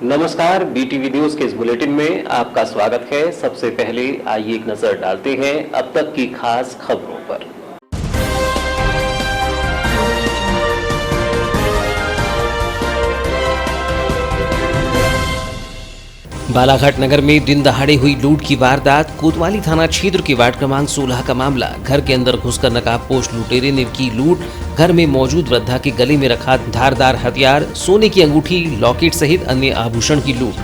नमस्कार, BTV news के इस बुलेटिन में आपका स्वागत है। सबसे पहले आइए एक नजर डालते हैं अब तक की खास खबरों पर। बालाघाट नगर में दिन दहाड़े हुई लूट की वारदात। कोतवाली थाना क्षेत्र के वार्ड क्रमांक 16 का मामला। घर के अंदर घुसकर नकाबपोश लुटेरे ने की लूट। घर में मौजूद वृद्धा के गले में रखा धारदार हथियार, सोने की अंगूठी, लॉकेट सहित अन्य आभूषण की लूट।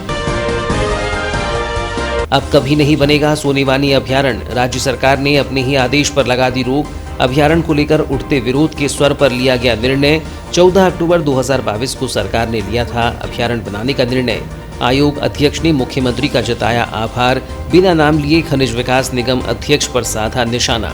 अब कभी नहीं बनेगा सोनेवानी अभयारण्य। राज्य सरकार ने अपने ही आदेश पर लगा दी रोक। अभयारण्य को लेकर उठते विरोध के स्वर पर लिया गया निर्णय। 14 अक्टूबर 2022 को सरकार ने लिया था अभयारण्य बनाने का निर्णय। आयोग अध्यक्ष ने मुख्यमंत्री का जताया आभार। बिना नाम लिए खनिज विकास निगम अध्यक्ष पर साधा निशाना।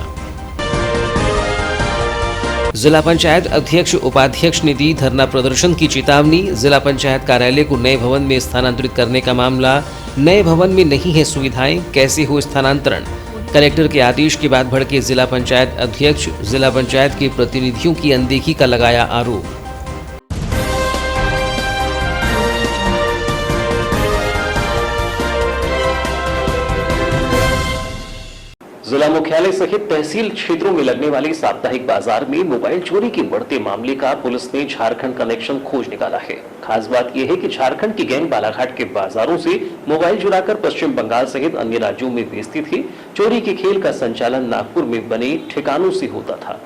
जिला पंचायत अध्यक्ष उपाध्यक्ष ने दी धरना प्रदर्शन की चेतावनी। जिला पंचायत कार्यालय को नए भवन में स्थानांतरित करने का मामला। नए भवन में नहीं है सुविधाएं, कैसे हो स्थानांतरण। कलेक्टर के आदेश के बाद भड़के जिला पंचायत अध्यक्ष। जिला पंचायत के प्रतिनिधियों की अनदेखी का लगाया आरोप। जिला मुख्यालय सहित तहसील क्षेत्रों में लगने वाले साप्ताहिक बाजार में मोबाइल चोरी के बढ़ते मामले का पुलिस ने झारखंड कनेक्शन खोज निकाला है। खास बात यह है कि झारखंड की गैंग बालाघाट के बाजारों से मोबाइल चुराकर पश्चिम बंगाल सहित अन्य राज्यों में बेचती थी। चोरी के खेल का संचालन नागपुर में बने ठिकानों से होता था।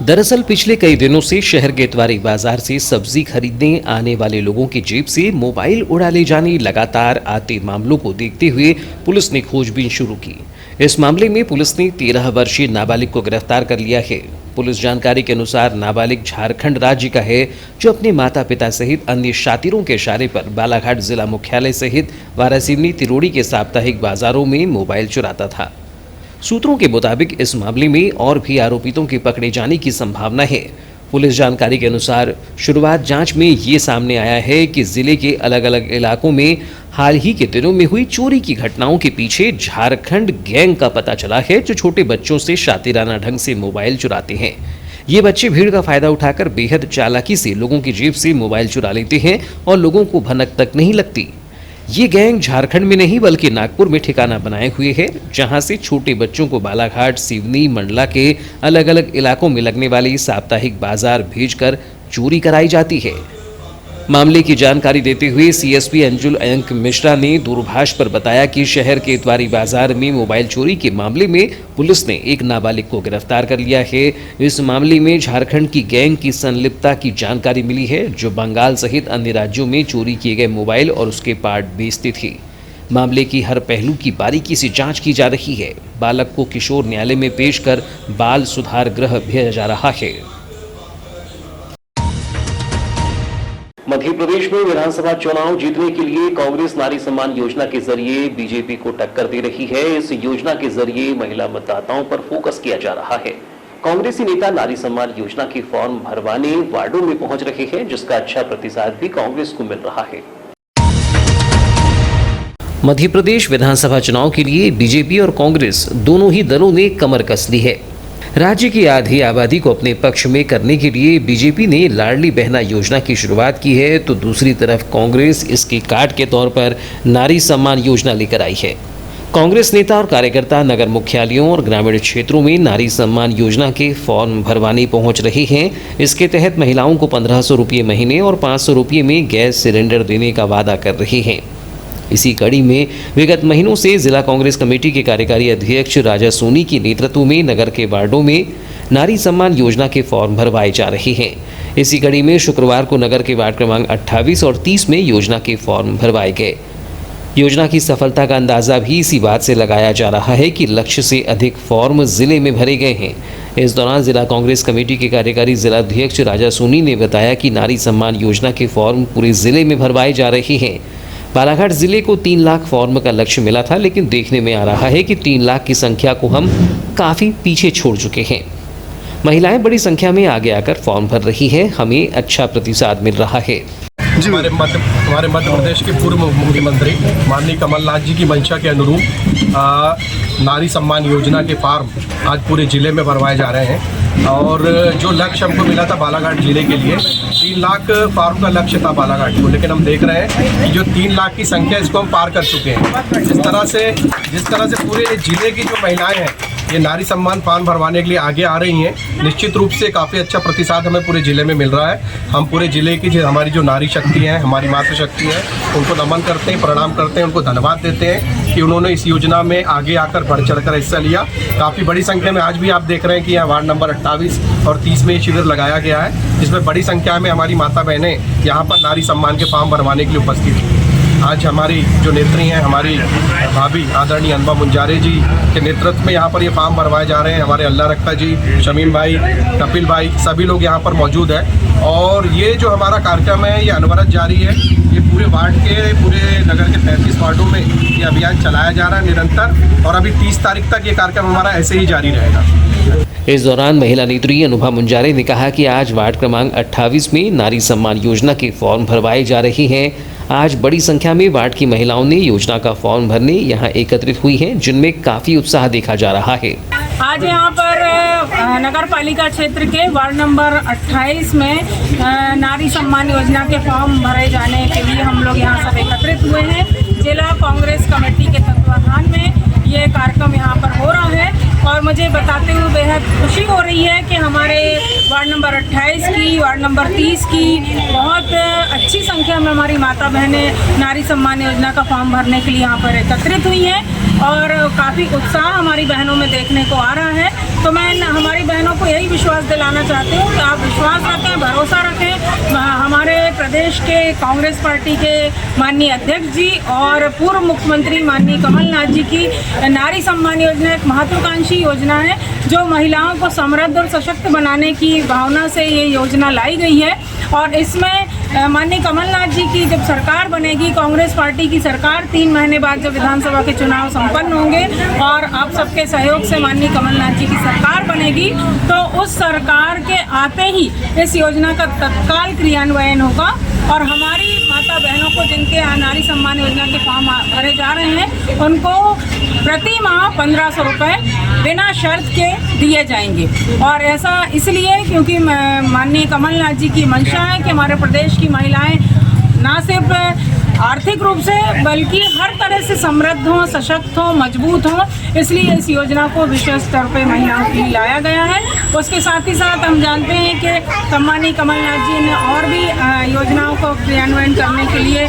दरअसल पिछले कई दिनों से शहर के इतवारी बाजार से सब्जी खरीदने आने वाले लोगों की जेब से मोबाइल उड़ा ले जाने लगातार आते मामलों को देखते हुए पुलिस ने खोजबीन शुरू की। इस मामले में पुलिस ने 13 वर्षीय नाबालिग को गिरफ्तार कर लिया है। पुलिस जानकारी के अनुसार नाबालिग झारखंड राज्य का है, जो अपने माता पिता सहित अन्य शातिरों के इशारे पर बालाघाट जिला मुख्यालय सहित वारासिवनी तिरोड़ी के साप्ताहिक बाजारों में मोबाइल चुराता था। सूत्रों के मुताबिक इस मामले में और भी आरोपितों के पकड़े जाने की संभावना है। पुलिस जानकारी के अनुसार शुरुआत जांच में ये सामने आया है कि जिले के अलग अलग इलाकों में हाल ही के दिनों में हुई चोरी की घटनाओं के पीछे झारखंड गैंग का पता चला है, जो छोटे बच्चों से शातिराना ढंग से मोबाइल चुराते हैं। ये बच्चे भीड़ का फायदा उठाकर बेहद चालाकी से लोगों की जेब से मोबाइल चुरा लेते हैं और लोगों को भनक तक नहीं लगती। ये गैंग झारखंड में नहीं बल्कि नागपुर में ठिकाना बनाए हुए है, जहां से छोटे बच्चों को बालाघाट, सिवनी, मंडला के अलग अलग इलाकों में लगने वाली साप्ताहिक बाजार भेजकर चोरी कराई जाती है। मामले की जानकारी देते हुए सीएसपी अंजुल अयंक मिश्रा ने दूरभाष पर बताया कि शहर के इतवारी बाजार में मोबाइल चोरी के मामले में पुलिस ने एक नाबालिग को गिरफ्तार कर लिया है। इस मामले में झारखंड की गैंग की संलिप्तता की जानकारी मिली है, जो बंगाल सहित अन्य राज्यों में चोरी किए गए मोबाइल और उसके पार्ट बेचती थी। मामले की हर पहलू की बारीकी से जांच की जा रही है। बालक को किशोर न्यायालय में पेश कर बाल सुधार गृह भेजा जा रहा है। मध्य प्रदेश में विधानसभा चुनाव जीतने के लिए कांग्रेस नारी सम्मान योजना के जरिए बीजेपी को टक्कर दे रही है। इस योजना के जरिए महिला मतदाताओं पर फोकस किया जा रहा है। कांग्रेसी नेता नारी सम्मान योजना के फॉर्म भरवाने वार्डों में पहुंच रहे हैं, जिसका अच्छा प्रतिसाद भी कांग्रेस को मिल रहा है। मध्य प्रदेश विधानसभा चुनाव के लिए बीजेपी और कांग्रेस दोनों ही दलों ने कमर कस ली है। राज्य की आधी आबादी को अपने पक्ष में करने के लिए बीजेपी ने लाडली बहना योजना की शुरुआत की है, तो दूसरी तरफ कांग्रेस इसकी काट के तौर पर नारी सम्मान योजना लेकर आई है। कांग्रेस नेता और कार्यकर्ता नगर मुख्यालयों और ग्रामीण क्षेत्रों में नारी सम्मान योजना के फॉर्म भरवाने पहुंच रहे हैं। इसके तहत महिलाओं को 1500 रुपये महीने और 500 रुपये में गैस सिलेंडर देने का वादा कर रहे हैं। इसी कड़ी में विगत महीनों से जिला कांग्रेस कमेटी के कार्यकारी अध्यक्ष राजा सोनी के नेतृत्व में नगर के वार्डों में नारी सम्मान योजना के फॉर्म भरवाए जा रहे हैं। इसी कड़ी में शुक्रवार को नगर के वार्ड क्रमांक 28 और 30 में योजना के फॉर्म भरवाए गए। योजना की सफलता का अंदाजा भी इसी बात से लगाया जा रहा है कि लक्ष्य से अधिक फॉर्म जिले में भरे गए हैं। इस दौरान जिला कांग्रेस कमेटी के कार्यकारी जिला अध्यक्ष राजा सोनी ने बताया कि नारी सम्मान योजना के फॉर्म पूरे जिले में भरवाए जा रहे हैं। बालाघाट जिले को 3 लाख फॉर्म का लक्ष्य मिला था, लेकिन देखने में आ रहा है कि 3 लाख की संख्या को हम काफ़ी पीछे छोड़ चुके हैं। महिलाएं बड़ी संख्या में आगे आकर फॉर्म भर रही है, हमें अच्छा प्रतिसाद मिल रहा है। हमारे मध्य प्रदेश के पूर्व मुख्यमंत्री माननीय कमलनाथ जी की मंशा के अनुरूप नारी सम्मान योजना के फॉर्म आज पूरे जिले में भरवाए जा रहे हैं। और जो लक्ष्य हमको मिला था बालाघाट जिले के लिए 3 लाख फार्म का लक्ष्य था बालाघाट को, लेकिन हम देख रहे हैं कि जो 3 लाख की संख्या इसको हम पार कर चुके हैं। जिस तरह से पूरे जिले की जो महिलाएं हैं ये नारी सम्मान फार्म भरवाने के लिए आगे आ रही हैं, निश्चित रूप से काफ़ी अच्छा प्रतिसाद हमें पूरे ज़िले में मिल रहा है। हम पूरे ज़िले की हमारी जो नारी शक्ति है, हमारी मातृशक्ति है, उनको नमन करते हैं, प्रणाम करते हैं, उनको धन्यवाद देते हैं कि उन्होंने इस योजना में आगे आकर बढ़ चढ़कर हिस्सा लिया। काफ़ी बड़ी संख्या में आज भी आप देख रहे हैं कि यहाँ वार्ड नंबर 28 और 30 में ये शिविर लगाया गया है, जिसमें बड़ी संख्या में हमारी माता बहनें यहाँ पर नारी सम्मान के फार्म भरवाने के लिए उपस्थित हैं। आज हमारी जो नेत्री हैं, हमारी भाभी आदरणीय अनबा मुंजारे जी के नेतृत्व में यहाँ पर ये फार्म भरवाए जा रहे हैं। हमारे अल्लाह रखा जी, शमीम भाई, कपिल भाई, सभी लोग यहाँ पर मौजूद हैं। और ये जो हमारा कार्यक्रम है ये अनवरत जारी है। ये पूरे वार्ड के, पूरे नगर के 35 वार्डों में ये अभियान चलाया जा रहा है निरंतर, और अभी 30 तारीख तक ये कार्यक्रम हमारा ऐसे ही जारी रहेगा। इस दौरान महिला नेत्री अनुभा मुंजारे ने कहा कि आज वार्ड क्रमांक 28 में नारी सम्मान योजना के फॉर्म भरवाए जा रहे हैं। आज बड़ी संख्या में वार्ड की महिलाओं ने योजना का फॉर्म भरने यहाँ एकत्रित हुई हैं, जिनमें काफी उत्साह देखा जा रहा है। आज यहाँ पर नगर पालिका क्षेत्र के वार्ड नंबर 28 में नारी सम्मान योजना के फॉर्म भरे जाने के लिए हम लोग यहाँ सब एकत्रित हुए हैं। जिला कांग्रेस कमेटी के तत्वाधान में ये कार्यक्रम यहाँ पर हो रहा है, और मुझे बताते हुए बेहद खुशी हो रही है कि हमारे वार्ड नंबर 28 की, वार्ड नंबर 30 की बहुत अच्छी संख्या में हमारी माता बहनें नारी सम्मान योजना का फॉर्म भरने के लिए यहाँ पर एकत्रित हुई हैं, और काफ़ी उत्साह हमारी बहनों में देखने को आ रहा है। तो मैं हमारी बहनों को यही विश्वास दिलाना चाहती हूँ कि आप विश्वास रखें, भरोसा रखें। हमारे प्रदेश के कांग्रेस पार्टी के माननीय अध्यक्ष जी और पूर्व मुख्यमंत्री माननीय कमलनाथ जी की नारी सम्मान योजना एक महत्वाकांक्षी योजना है, जो महिलाओं को समृद्ध और सशक्त बनाने की भावना से ये योजना लाई गई है। और इसमें माननीय कमलनाथ जी की जब सरकार बनेगी, कांग्रेस पार्टी की सरकार, 3 महीने बाद जब विधानसभा के चुनाव संपन्न होंगे और आप सबके सहयोग से माननीय कमलनाथ जी की सरकार बनेगी, तो उस सरकार के आते ही इस योजना का तत्काल क्रियान्वयन होगा, और हमारी माता बहनों को जिनके नारी सम्मान योजना के फॉर्म भरे जा रहे हैं उनको प्रति माह 1500 रुपये बिना शर्त के दिए जाएंगे। और ऐसा इसलिए क्योंकि माननीय कमलनाथ जी की मंशा है कि हमारे प्रदेश की महिलाएं ना सिर्फ आर्थिक रूप से बल्कि हर तरह से समृद्ध हों, सशक्त हों, मजबूत हों, इसलिए इस योजना को विश्व स्तर पर महिलाओं के लिए लाया गया है। उसके साथ ही साथ हम जानते हैं कि सम्मानीय कमलनाथ जी ने और भी योजनाओं को क्रियान्वयन करने के लिए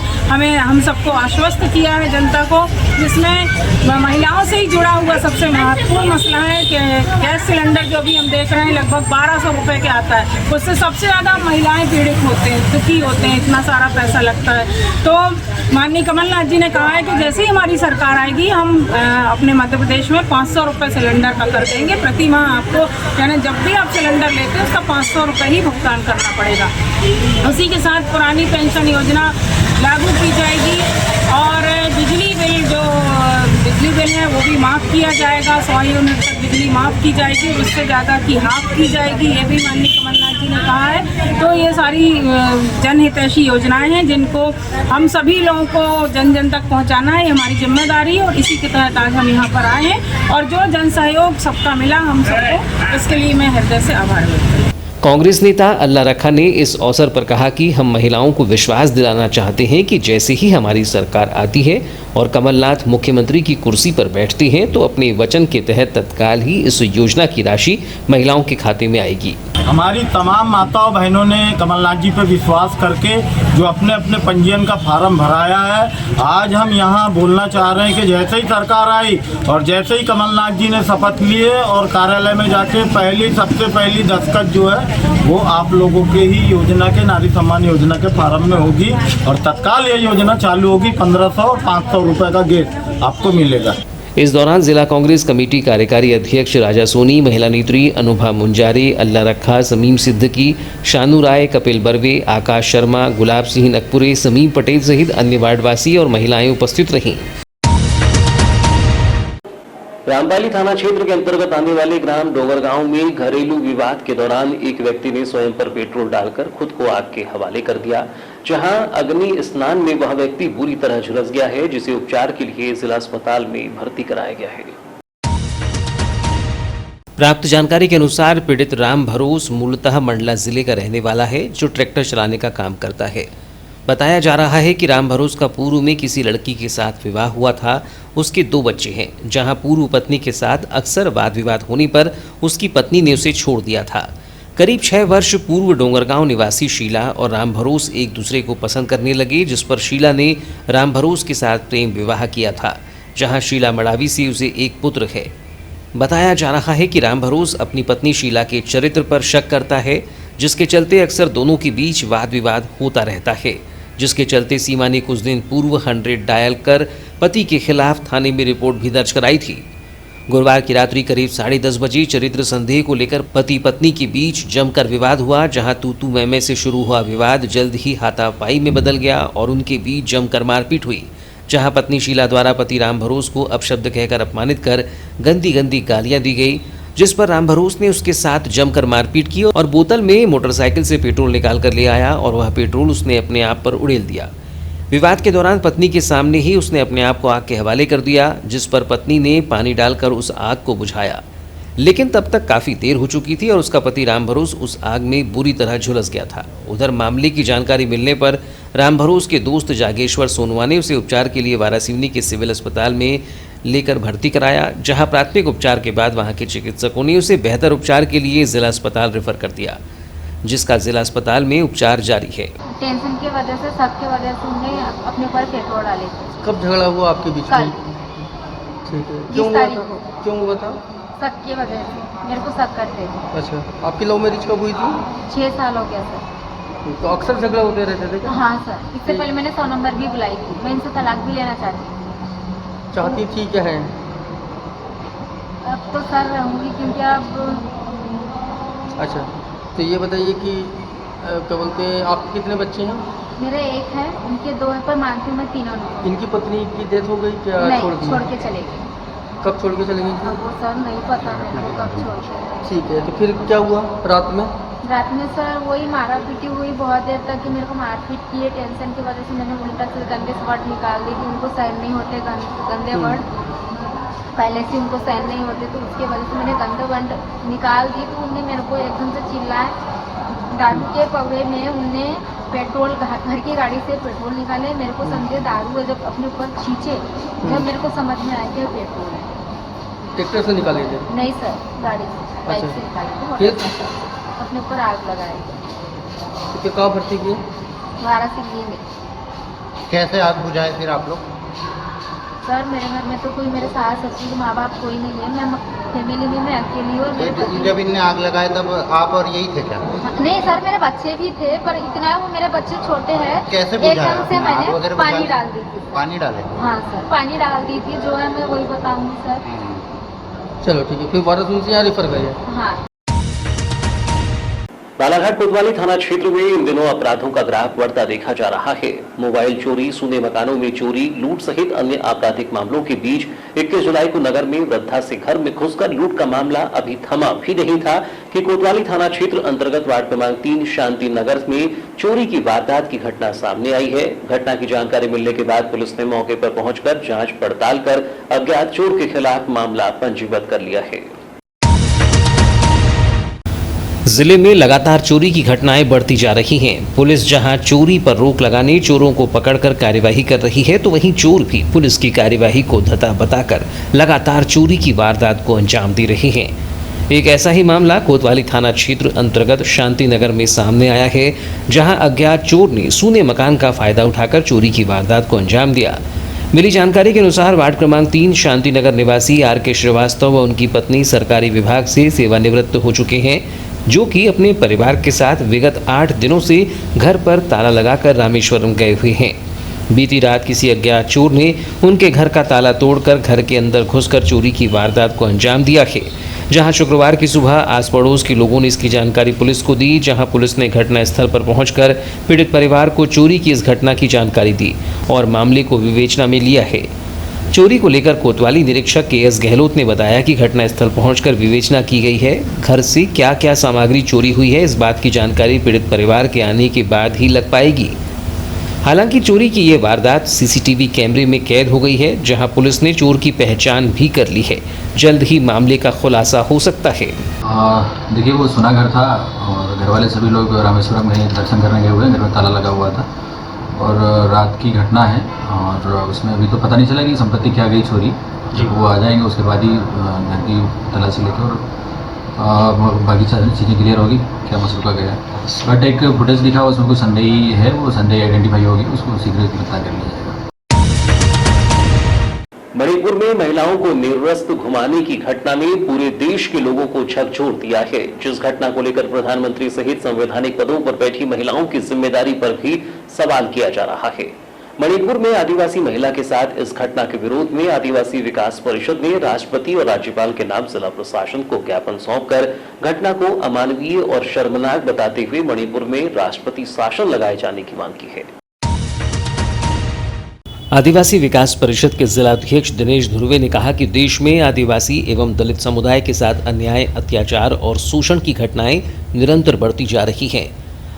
हम सबको आश्वस्त किया है जनता को, जिसमें महिलाओं से ही जुड़ा हुआ सबसे महत्वपूर्ण मसला है कि गैस सिलेंडर जो भी हम देख रहे हैं लगभग 1200 रुपये के आता है, उससे सबसे ज़्यादा महिलाएं पीड़ित होते हैं, दुखी होते हैं, इतना सारा पैसा लगता है। तो माननीय कमलनाथ जी ने कहा है कि जैसे ही हमारी सरकार आएगी हम अपने मध्य प्रदेश में 500 रुपये सिलेंडर का कर देंगे प्रति माह आपको, यानी जब भी आप सिलेंडर लेते हैं उसका 500 रुपये ही भुगतान करना पड़ेगा। उसी के साथ पुरानी पेंशन योजना लागू की जाएगी, और बिजली बिल है वो भी माफ़ किया जाएगा, 100 यूनिट तक बिजली माफ़ की जाएगी, उससे ज़्यादा की हाफ की जाएगी, ये भी माननीय कमलनाथ जी ने कहा है। तो ये सारी जनहितैषी योजनाएं हैं जिनको हम सभी लोगों को जन जन तक पहुंचाना है, हमारी जिम्मेदारी है, और इसी के तहत आज हम यहाँ पर आए हैं। और जो जन सहयोग सबका मिला हम सबको, इसके लिए मैं हृदय से आभार व्यक्त करती हूँ। कांग्रेस नेता अल्लाह रखा ने इस अवसर पर कहा कि हम महिलाओं को विश्वास दिलाना चाहते हैं कि जैसे ही हमारी सरकार आती है और कमलनाथ मुख्यमंत्री की कुर्सी पर बैठते हैं तो अपने वचन के तहत तत्काल ही इस योजना की राशि महिलाओं के खाते में आएगी। हमारी तमाम माताओं बहनों ने कमलनाथ जी पर विश्वास करके जो अपने अपने पंजीयन का फार्म भराया है, आज हम यहाँ बोलना चाह रहे हैं कि जैसे ही सरकार आई और जैसे ही कमलनाथ जी ने शपथ लिए और कार्यालय में जाके सबसे पहली दस्तखत जो है वो आप लोगों के ही योजना के नारी सम्मान योजना के फार्म में होगी, और तत्काल ये योजना चालू होगी। 1500 और 500 रुपये का गैस आपको मिलेगा। इस दौरान जिला कांग्रेस कमेटी कार्यकारी अध्यक्ष राजा सोनी, महिला नेत्री अनुभा मुंजारे, अल्लाह रखा, समीम सिद्दीकी, शानू राय, कपिल बर्वे, आकाश शर्मा, गुलाब सिंह नकपुरे, समीम पटेल सहित अन्य वार्डवासी और महिलाएं उपस्थित रहीं। रामपाली थाना क्षेत्र के अंतर्गत आने वाले ग्राम डोंगरगांव में घरेलू विवाद के दौरान एक व्यक्ति ने स्वयं पर पेट्रोल डालकर खुद को आग के हवाले कर दिया, जहां अग्नि स्नान में वह व्यक्ति बुरी तरह झुलस गया है, जिसे उपचार के लिए जिला अस्पताल में भर्ती कराया गया है। प्राप्त जानकारी के अनुसार पीड़ित राम भरोस मूलतः मंडला जिले का रहने वाला है, जो ट्रैक्टर चलाने का काम करता है। बताया जा रहा है कि राम भरोस का पूर्व में किसी लड़की के साथ विवाह हुआ था। उसके 2 बच्चे हैं, जहां पूर्व पत्नी के साथ अक्सर वाद विवाद होने पर उसकी पत्नी ने उसे छोड़ दिया था। करीब 6 वर्ष पूर्व डोंगरगांव निवासी शीला और राम भरोस एक दूसरे को पसंद करने लगे, जिस पर शीला ने राम भरोस के साथ प्रेम विवाह किया था, जहां शीला मड़ावी से उसे एक पुत्र है। बताया जा रहा है कि राम भरोस अपनी पत्नी शीला के चरित्र पर शक करता है, जिसके चलते अक्सर दोनों के बीच वाद विवाद होता रहता है, जिसके चलते सीमा ने कुछ दिन पूर्व 100 डायल कर पति के खिलाफ थाने में रिपोर्ट भी दर्ज कराई थी। गुरुवार की रात्रि करीब 10:30 बजे चरित्र संदेह को लेकर पति पत्नी के बीच जमकर विवाद हुआ, जहां तू मैं से शुरू हुआ विवाद जल्द ही हाथापाई में बदल गया और उनके बीच जमकर मारपीट हुई, जहां पत्नी शीला द्वारा पति राम भरोस को अपशब्द कहकर अपमानित कर गंदी गालियां दी गई, जिस पर राम भरोस ने उसके साथ जमकर मारपीट की और बोतल में मोटरसाइकिल से पेट्रोल निकाल कर ले आया और वह पेट्रोल उसने अपने आप पर उड़ेल दिया। विवाद के दौरान पत्नी के सामने ही उसने अपने आप को आग के हवाले कर दिया, जिस पर पत्नी ने पानी डालकर उस आग को बुझाया, लेकिन तब तक काफ़ी देर हो चुकी थी और उसका पति राम भरोस उस आग में बुरी तरह झुलस गया था। उधर मामले की जानकारी मिलने पर राम भरोस के दोस्त जागेश्वर सोनवा ने उसे उपचार के लिए वारासिवनी के सिविल अस्पताल में लेकर भर्ती कराया, जहां प्राथमिक उपचार के बाद वहां के चिकित्सकों ने उसे बेहतर उपचार के लिए जिला अस्पताल रेफर कर दिया, जिसका जिला अस्पताल में उपचार जारी है। टेंशन की वजह से, शक की वजह से उन्हें अपने ऊपर पेट्रोल डाले थे। कब झगड़ा हुआ आपके बीच कल में? ठीक है। 20 तारीख को। क्यों हुआ था? शक की वजह से, मेरे को शक करते थे। अच्छा, आपकी लव मैरिज कब हुई थी? 6 साल हो गया सर। तो अक्सर झगड़ा होते रहते थे क्या? हाँ सर, इससे पहले मैंने 100 नंबर भी बुलाई थी। मैं इनसे तलाक भी लेना चाहती हूँ। चाहती थी क्या है? अब तो सर रहूँगी, क्योंकि अब अच्छा, तो ये बताइए कि क्या बोलते हैं, आपके कितने बच्चे हैं? मेरे 1 है, उनके 2 है, पर मानती हूँ मैं तीनों नहीं। इनकी पत्नी की डेथ हो गई क्या? छोड़ दी? छोड़ के चले गए। कब छोड़ के चले गई थी? अब वो सर नहीं पता मेरे को कब छोड़ के। ठीक है, तो फिर क्या हुआ रात में? रात में सर वही मारा पीटी हुई बहुत देर तक, कि मेरे को मारपीट की है। टेंशन की वजह से मैंने उल्टा से गंदे वर्ड निकाल दी कि उनको सहन नहीं होते गंदे वर्ड, पहले से उनको सहन नहीं होते, तो उसके वजह से मैंने गंदे वर्ड निकाल दी। तो उनने मेरे को एकदम से चिल्लाए। दारू के पगड़े में उनने पेट्रोल, घर की गाड़ी से पेट्रोल निकाले। मेरे को समझे दारू है, जब अपने ऊपर खींचे जब मेरे को समझ में आया कि पेट्रोल है। ट्रैक्टर से निकाले थे? नहीं सर, गाड़ी से, बाइक अच्छा। से निकाले फिर? थे। अपने ऊपर आग लगाई। तो फिर कहाँ भर्ती किए? वारासिवनी में। कैसे आग बुझाए फिर आप लोग? सर मेरे घर में तो कोई, मेरे सास ससुर माँ बाप कोई नहीं है। मैं फैमिली में मैं अकेली हूँ और मेरे पति। जब इनने आग लगाए तब आप और यही थे क्या? नहीं सर, मेरे बच्चे भी थे, पर इतना है वो मेरे बच्चे छोटे हैं। कैसे बुझाया? एकदम से आग मैंने वगैरह पानी बुझा- डाल दी थी। पानी डाले? हाँ सर, पानी डाल दी थी, जो है मैं वही बताऊंगी सर। चलो ठीक है, फिर वाराणसी से यहाँ रेफर करिए। हाँ। बालाघाट कोतवाली थाना क्षेत्र में इन दिनों अपराधों का ग्राफ बढ़ता देखा जा रहा है। मोबाइल चोरी, सूने मकानों में चोरी, लूट सहित अन्य आपराधिक मामलों के बीच 21 जुलाई को नगर में वृद्धा से घर में घुसकर लूट का मामला अभी थमा भी नहीं था कि कोतवाली थाना क्षेत्र अंतर्गत वार्ड क्रमांक 3 शांति नगर में चोरी की वारदात की घटना सामने आई है। घटना की जानकारी मिलने के बाद पुलिस ने मौके पर पहुंचकर जांच पड़ताल कर अज्ञात चोर के खिलाफ मामला पंजीबद्ध कर लिया है। जिले में लगातार चोरी की घटनाएं बढ़ती जा रही हैं। पुलिस जहां चोरी पर रोक लगाने, चोरों को पकड़कर कार्यवाही कर रही है, तो वहीं चोर भी पुलिस की कार्यवाही को धता बताकर लगातार चोरी की वारदात को अंजाम दे रहे हैं। एक ऐसा ही मामला कोतवाली थाना क्षेत्र अंतर्गत शांति नगर में सामने आया है, जहां अज्ञात चोर ने सूने मकान का फायदा उठाकर चोरी की वारदात को अंजाम दिया। मिली जानकारी के अनुसार वार्ड क्रमांक 3 शांति नगर निवासी RK श्रीवास्तव व उनकी पत्नी सरकारी विभाग से सेवानिवृत्त हो चुके हैं, जो कि अपने परिवार के साथ विगत 8 दिनों से घर पर ताला लगाकर रामेश्वरम गए हुए हैं। बीती रात किसी अज्ञात चोर ने उनके घर का ताला तोड़कर घर के अंदर घुसकर चोरी की वारदात को अंजाम दिया है। जहां शुक्रवार की सुबह आस पड़ोस के लोगों ने इसकी जानकारी पुलिस को दी, जहां पुलिस ने घटनास्थल पर पहुंचकर पीड़ित परिवार को चोरी की इस घटना की जानकारी दी और मामले को विवेचना में लिया है। चोरी को लेकर कोतवाली निरीक्षक KS गहलोत ने बताया कि घटनास्थल पहुंचकर विवेचना की गई है। घर से क्या क्या सामग्री चोरी हुई है, इस बात की जानकारी पीड़ित परिवार के आने के बाद ही लग पाएगी। हालांकि चोरी की ये वारदात CCTV कैमरे में कैद हो गई है, जहां पुलिस ने चोर की पहचान भी कर ली है। जल्द ही मामले का खुलासा हो सकता है। देखिए, वो सुना घर था और घर वाले सभी लोग रामेश्वरम में दर्शन करने गए हुए हैं। घर में ताला लगा हुआ था और रात की घटना है और उसमें अभी तो पता नहीं चला कि संपत्ति क्या गई चोरी। वो आ जाएंगे उसके बाद ही घर की तलाशी लेके और बाकी चीज़ें क्लियर होगी क्या मसला गया है। बट एक फुटेज दिखा उसमें कोई संदेही है, वो संदेही आइडेंटिफाई होगी, उसको शीघ्र गिरफ्तार कर लिया जाएगा। मणिपुर में महिलाओं को निर्वस्त्र घुमाने की घटना ने पूरे देश के लोगों को झकझोर दिया है। जिस घटना को लेकर प्रधानमंत्री सहित संवैधानिक पदों पर बैठी महिलाओं की जिम्मेदारी पर भी सवाल किया जा रहा है। मणिपुर में आदिवासी महिला के साथ इस घटना के विरोध में आदिवासी विकास परिषद ने राष्ट्रपति और राज्यपाल के नाम जिला प्रशासन को ज्ञापन सौंपकर घटना को अमानवीय और शर्मनाक बताते हुए मणिपुर में राष्ट्रपति शासन लगाए जाने की मांग की है। आदिवासी विकास परिषद के जिलाध्यक्ष दिनेश ध्रुवे ने कहा कि देश में आदिवासी एवं दलित समुदाय के साथ अन्याय, अत्याचार और शोषण की घटनाएं निरंतर बढ़ती जा रही हैं।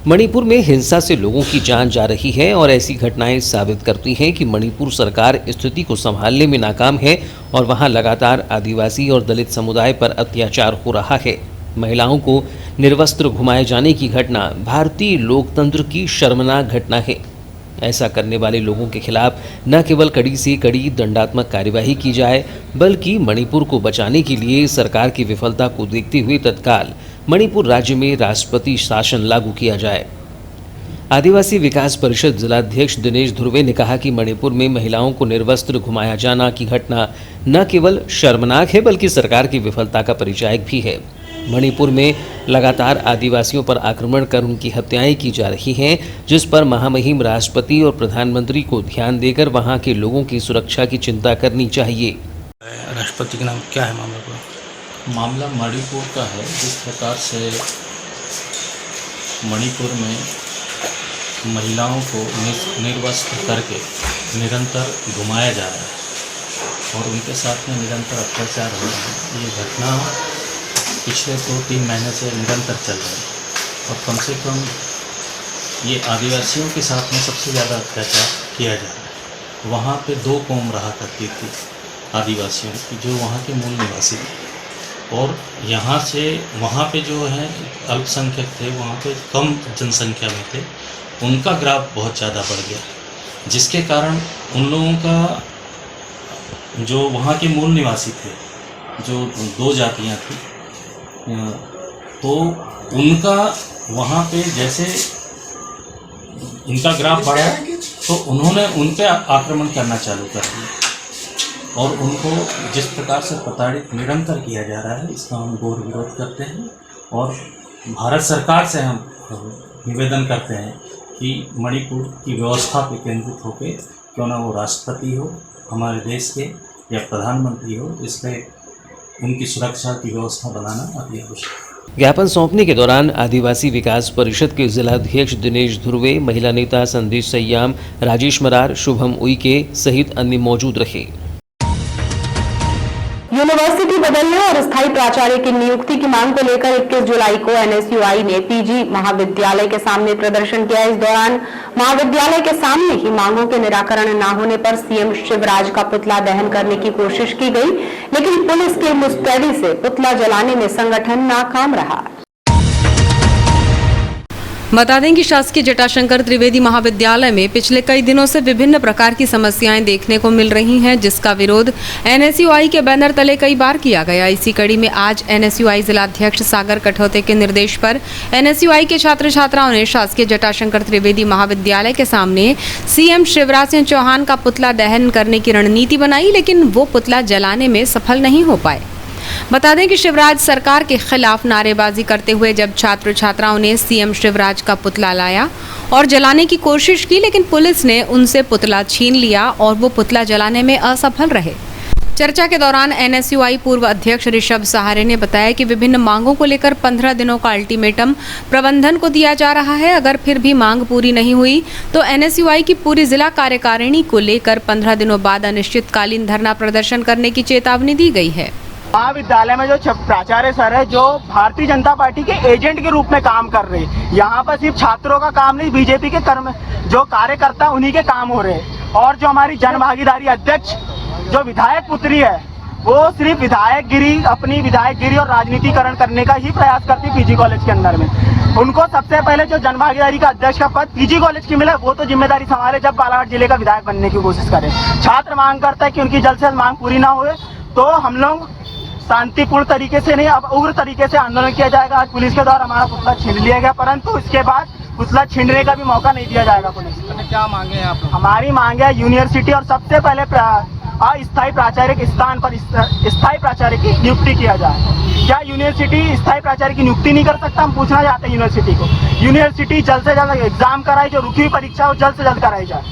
मणिपुर में हिंसा से लोगों की जान जा रही है और ऐसी घटनाएं साबित करती हैं कि मणिपुर सरकार स्थिति को संभालने में नाकाम है और वहां लगातार आदिवासी और दलित समुदाय पर अत्याचार हो रहा है। महिलाओं को निर्वस्त्र घुमाए जाने की घटना भारतीय लोकतंत्र की शर्मनाक घटना है। ऐसा करने वाले लोगों के खिलाफ न केवल कड़ी से कड़ी दंडात्मक कार्यवाही की जाए, बल्कि मणिपुर को बचाने के लिए सरकार की विफलता को देखते हुए तत्काल मणिपुर राज्य में राष्ट्रपति शासन लागू किया जाए। आदिवासी विकास परिषद जिलाध्यक्ष दिनेश ध्रुवे ने कहा कि मणिपुर में महिलाओं को निर्वस्त्र घुमाया जाना की घटना न केवल शर्मनाक है, बल्कि सरकार की विफलता का परिचायक भी है। मणिपुर में लगातार आदिवासियों पर आक्रमण कर उनकी हत्याएं की जा रही हैं, जिस पर महामहिम राष्ट्रपति और प्रधानमंत्री को ध्यान देकर वहां के लोगों की सुरक्षा की चिंता करनी चाहिए। राष्ट्रपति के नाम क्या है मामला का? मामला मणिपुर का है। जिस प्रकार से मणिपुर में महिलाओं को निर्वस्त्र करके निरंतर घुमाया जा रहा है और उनके साथ में निरंतर अत्याचार हो रहा है, ये घटना पिछले 2-3 महीने से निरंतर चल रही है और कम से कम ये आदिवासियों के साथ में सबसे ज़्यादा अत्याचार किया जा रहा है। वहाँ पे 2 कौम रहा करती थी आदिवासियों की, जो वहाँ के मूल निवासी थे, और यहाँ से वहाँ पे जो है अल्पसंख्यक थे, वहाँ पे कम जनसंख्या में थे, उनका ग्राफ बहुत ज़्यादा बढ़ गया, जिसके कारण उन लोगों का जो वहाँ के मूल निवासी थे, जो 2 जातियाँ थी, तो उनका वहाँ पे जैसे उनका ग्राफ बढ़ा तो उन्होंने उन पे आक्रमण करना चालू कर दिया और उनको जिस प्रकार से प्रताड़ित निरंतर किया जा रहा है, इसका हम घोर विरोध करते हैं और भारत सरकार से हम निवेदन करते हैं कि मणिपुर की व्यवस्था पे केंद्रित होकर क्यों ना वो राष्ट्रपति हो हमारे देश के या प्रधानमंत्री हो, इसके उनकी सुरक्षा की व्यवस्था बनाना अति आवश्यक। ज्ञापन सौंपने के दौरान आदिवासी विकास परिषद के जिलाध्यक्ष दिनेश ध्रुवे, महिला नेता संदेश सयाम, राजेश मरार, शुभम उइके सहित अन्य मौजूद रहे। यूनिवर्सिटी बदलने और स्थायी प्राचार्य की नियुक्ति की मांग को लेकर 21 जुलाई को एनएसयूआई ने पीजी महाविद्यालय के सामने प्रदर्शन किया। इस दौरान महाविद्यालय के सामने ही मांगों के निराकरण न होने पर सीएम शिवराज का पुतला दहन करने की कोशिश की गई, लेकिन पुलिस की मुस्तैदी से पुतला जलाने में संगठन नाकाम रहा। बता दें कि शासकीय जटाशंकर त्रिवेदी महाविद्यालय में पिछले कई दिनों से विभिन्न प्रकार की समस्याएं देखने को मिल रही हैं, जिसका विरोध एनएसयूआई के बैनर तले कई बार किया गया। इसी कड़ी में आज एनएसयूआई जिलाध्यक्ष सागर कठौते के निर्देश पर एनएसयूआई के छात्र छात्राओं ने शासकीय जटाशंकर त्रिवेदी महाविद्यालय के सामने सीएम शिवराज सिंह चौहान का पुतला दहन करने की रणनीति बनाई, लेकिन वो पुतला जलाने में सफल नहीं हो पाए। बता दें कि शिवराज सरकार के खिलाफ नारेबाजी करते हुए जब छात्र छात्राओं ने सीएम शिवराज का पुतला लाया और जलाने की कोशिश की, लेकिन पुलिस ने उनसे पुतला छीन लिया और वो पुतला जलाने में असफल रहे। चर्चा के दौरान एनएसयूआई पूर्व अध्यक्ष ऋषभ सहारे ने बताया कि विभिन्न मांगों को लेकर 15 दिनों का अल्टीमेटम प्रबंधन को दिया जा रहा है। अगर फिर भी मांग पूरी नहीं हुई तो एनएसयूआई की पूरी जिला कार्यकारिणी को लेकर 15 दिनों बाद अनिश्चितकालीन धरना प्रदर्शन करने की चेतावनी दी गई है। महाविद्यालय में जो प्राचार्य सर है, जो भारतीय जनता पार्टी के एजेंट के रूप में काम कर रहे हैं, यहाँ पर सिर्फ छात्रों का काम नहीं, बीजेपी के कर्म जो कार्यकर्ता उन्हीं के काम हो रहे हैं। और जो हमारी जन भागीदारी अध्यक्ष जो विधायक पुत्री है, वो सिर्फ विधायकगिरी, अपनी विधायकगिरी और राजनीतिकरण करने का ही प्रयास करती पीजी कॉलेज के अंदर में। उनको सबसे पहले जो जनभागीदारी का अध्यक्ष का पद पीजी कॉलेज की मिला, वो तो जिम्मेदारी संभाले जब बालाघाट जिले का विधायक बनने की कोशिश करे। छात्र मांग करता है कि उनकी जल्द से जल्द मांग पूरी ना हुए तो हम लोग शांतिपूर्ण तरीके से नहीं, अब उग्र तरीके से आंदोलन किया जाएगा। आज पुलिस के द्वारा हमारा पुतला छीन लिया गया, परंतु इसके बाद पुतला छीनने का भी मौका नहीं दिया जाएगा पुलिस को। क्या मांगे आप लोग? हमारी मांग है यूनिवर्सिटी और सबसे पहले अस्थायी प्राचार्य के स्थान पर स्थायी प्राचार्य की नियुक्ति किया जाए। क्या यूनिवर्सिटी स्थायी प्राचार्य की नियुक्ति नहीं कर सकता? हम पूछना चाहते हैं यूनिवर्सिटी को। यूनिवर्सिटी जल्द से जल्द एग्जाम कराई, जो रुकी हुई परीक्षा हो जल्द से जल्द कराई जाए।